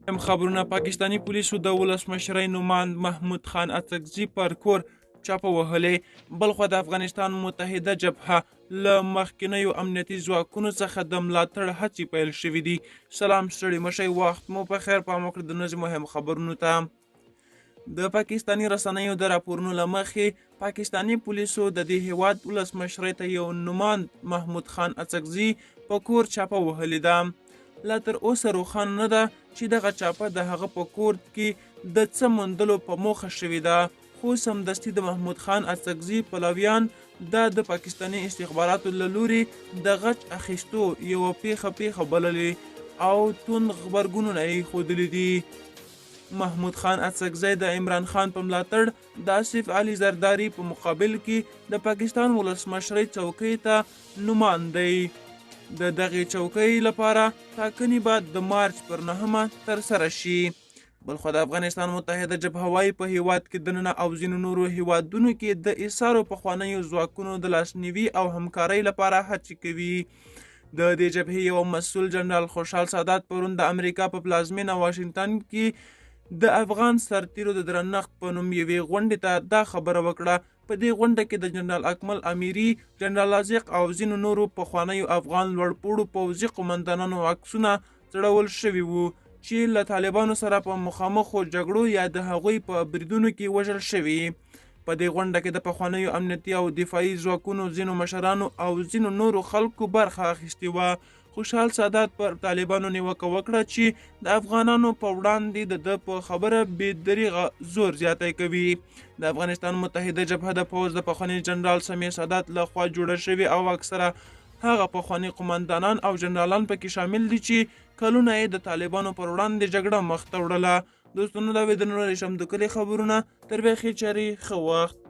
هم خبرونه پاکستانی پولیسو د ولسمشرۍ نوماند محمود خان اڅکزي پر کور چاپه وهلې. بلخوا د افغانستان متحده جبهه له مخکینیو امنیتي ځواکونو څخه د ملاتړ هڅې پیل شوې دي. سلام ستړي مشئ، وخت مو په خیر. پام وکړئ د ورځې مهم خبرونو ته. د پاکستاني رسنیو د راپورونو له مخې پاکستاني پولیسو د دې هیواد ولسمشرۍ ته یو نوماند محمود خان اڅکزي په کور چاپه وهلې ده. لا تر اوسه روښانه نه ده چې دغه چاپه د هغه په کور کې د څه موندلو په موخه شوې ده، خو سمدستي د محمود خان اڅکزي پلویان دا د پاکستاني استخباراتو له لوري د غچ اخیستو یوه پیښه بللې او توند غبرګونونه یې ښودلي دي. محمود خان اڅکزی د عمران خان په ملاتړ د آصف علي زرداري په مقابل کې د پاکستان ولسمشرۍ چوکۍ ته نوماند دی. د دغې چوکۍ لپاره ټاکنې به د مارچ پر 9 ترسره شي. بلخوا د افغانستان متحده جبهه وايي په هیواد کې دننه او ځینو نورو هیوادونو کې د ایسارو پخوانیو ځواکونو د لاسنیوي او همکارۍ لپاره هڅې کوي. د دې جبهې یو مسؤل جنرال خوشحال سادات پرون د امریکا په پلازمینه واشنګټن کې د افغان سرتیرو د درنښت په نوم یوې غونډې ته دا خبره وکړه. په دې غونډه کې د جنرال اکمل امیري، جنرال لازق او ځینو نورو پخوانیو افغان لوړپوړو پوځي قومندانانو عکسونه ځړول شوي وو چې له طالبانو سره په مخامخو جګړو یا د هغوی په بریدونو کې وژل شوي. په دې غونډه کې د پخوانیو امنیتي او دفاعي ځواکونو ځینو مشرانو او ځینو نورو خلکو برخه اخیستې وه. خوشحال سادات پر طالبانو نیوکه وکړه چې د افغانانو په وړاندې د په خبره بې دریغه زور زیاتی کوي. د افغانستان متحده جبهه د پوځ د پخواني جنرال سمیع سادات لخوا جوړه شوې او اکثره هغه پخواني قومندانان او جنرالان پکې شامل دي چې کلونه یې د طالبانو پر وړاندې جګړه مخ ته وړله. دوستانو دا وې د نړۍ شمدو کلي خبرونه. تر بیخي چارې ښه وخت.